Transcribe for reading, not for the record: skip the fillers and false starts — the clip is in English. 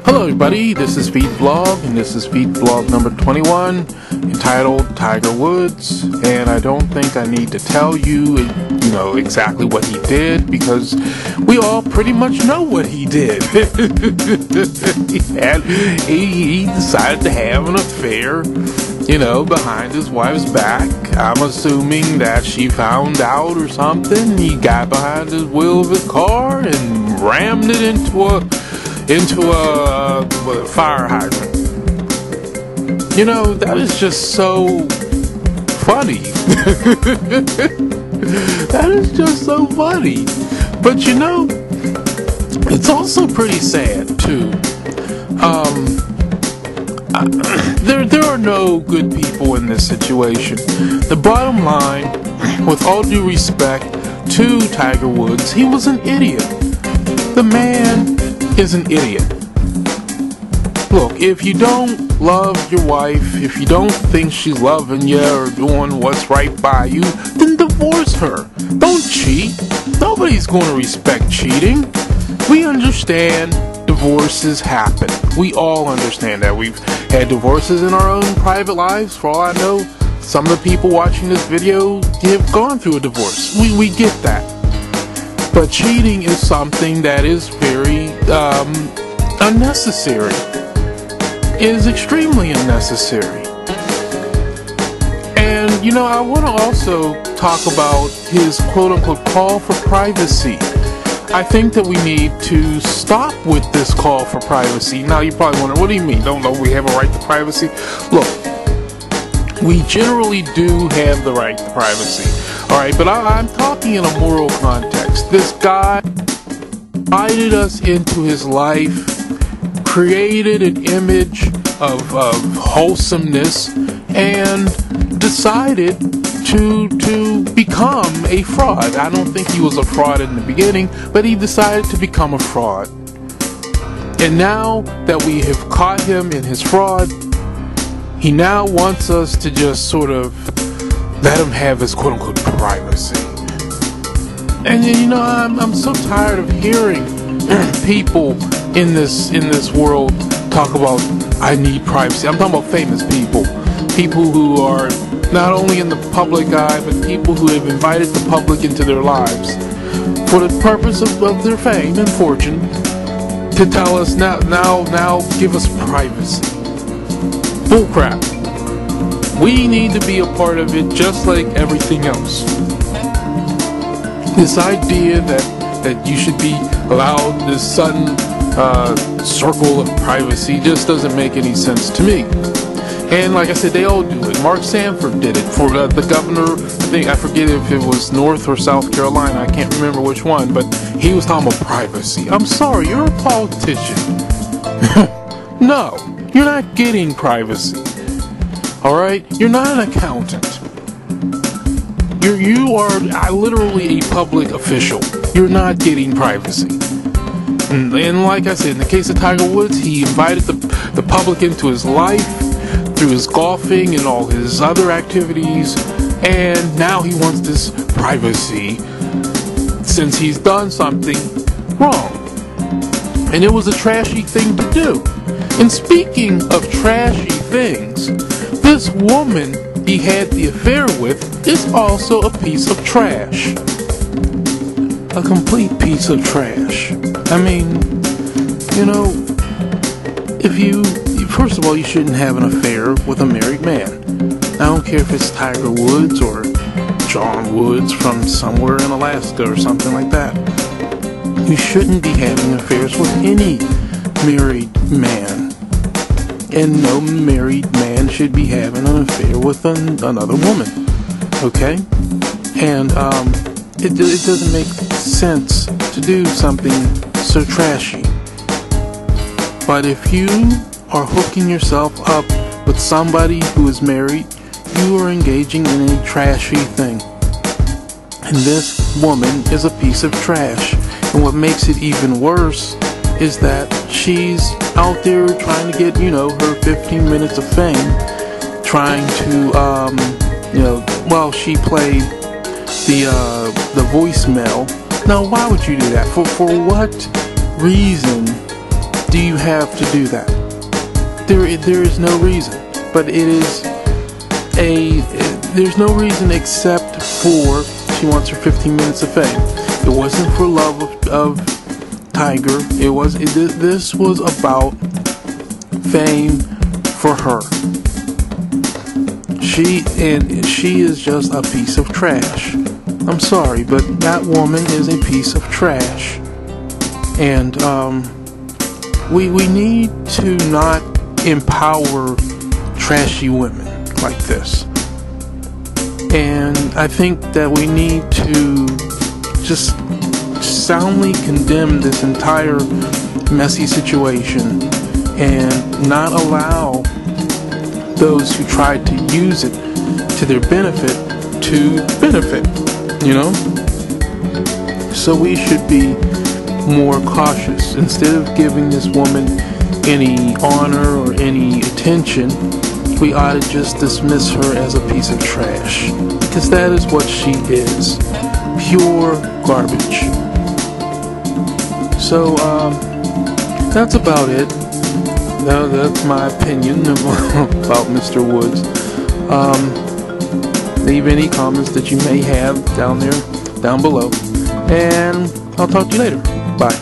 Hello everybody, this is FeetVlog, and this is FeetVlog number 21, entitled Tiger Woods. And I don't think I need to tell you, exactly what he did, because we all pretty much know what he did. he decided to have an affair, behind his wife's back. I'm assuming that she found out or something. He got behind the wheel of his car and rammed it into a fire hydrant. That is just so funny. That is just so funny. But it's also pretty sad too. There are no good people in this situation. The bottom line, with all due respect to Tiger Woods, he was an idiot. The man is an idiot. Look, if you don't love your wife, if you don't think she's loving you or doing what's right by you, then divorce her. Don't cheat. Nobody's going to respect cheating. We understand divorces happen. We all understand that. We've had divorces in our own private lives. For all I know, some of the people watching this video have gone through a divorce. We get that. But cheating is something that is very unnecessary. It is extremely unnecessary. And, I want to also talk about his quote-unquote call for privacy. I think that we need to stop with this call for privacy. Now, you're probably wondering, what do you mean? Don't we have a right to privacy? Look, we generally do have the right to privacy. Alright, but I'm talking in a moral context. This guy invited us into his life, created an image of wholesomeness, and decided to become a fraud. I don't think he was a fraud in the beginning, but he decided to become a fraud. And now that we have caught him in his fraud, he now wants us to just sort of let him have his quote-unquote privacy. And I'm so tired of hearing people in this world talk about, I need privacy. I'm talking about famous people. People who are not only in the public eye, but people who have invited the public into their lives for the purpose of their fame and fortune, to tell us now give us privacy. Bullcrap. We need to be a part of it just like everything else. This idea that you should be allowed this sudden circle of privacy just doesn't make any sense to me. And like I said, they all do it. Mark Sanford did it for the governor. I forget if it was North or South Carolina. I can't remember which one, but he was talking about privacy. I'm sorry, you're a politician. No, you're not getting privacy. Alright? You're not an accountant. You are literally a public official. You're not getting privacy. And like I said, in the case of Tiger Woods, he invited the public into his life through his golfing and all his other activities, and now he wants this privacy since he's done something wrong. And it was a trashy thing to do. And speaking of trashy things, this woman he had the affair with is also a piece of trash. A complete piece of trash. I mean, first of all, you shouldn't have an affair with a married man. I don't care if it's Tiger Woods or John Woods from somewhere in Alaska or something like that. You shouldn't be having affairs with any married man. And no married man should be having an affair with another woman. Okay? And it doesn't make sense to do something so trashy. But if you are hooking yourself up with somebody who is married, you are engaging in a trashy thing. And this woman is a piece of trash. And what makes it even worse is that she's out there trying to get, her 15 minutes of fame, trying to, while she played the voicemail. Now, why would you do that? For what reason do you have to do that? There is no reason. But it is there's no reason except for she wants her 15 minutes of fame. It wasn't for love of Tiger. This was about fame for her. She is just a piece of trash. I'm sorry, but that woman is a piece of trash. And we need to not empower trashy women like this. And I think that we need to just soundly condemn this entire messy situation and not allow those who tried to use it to their benefit to benefit, you know? So we should be more cautious. Instead of giving this woman any honor or any attention, we ought to just dismiss her as a piece of trash, because that is what she is. Pure garbage. So that's about it. That's my opinion about Mr. Woods. Leave any comments that you may have down below, and I'll talk to you later. Bye.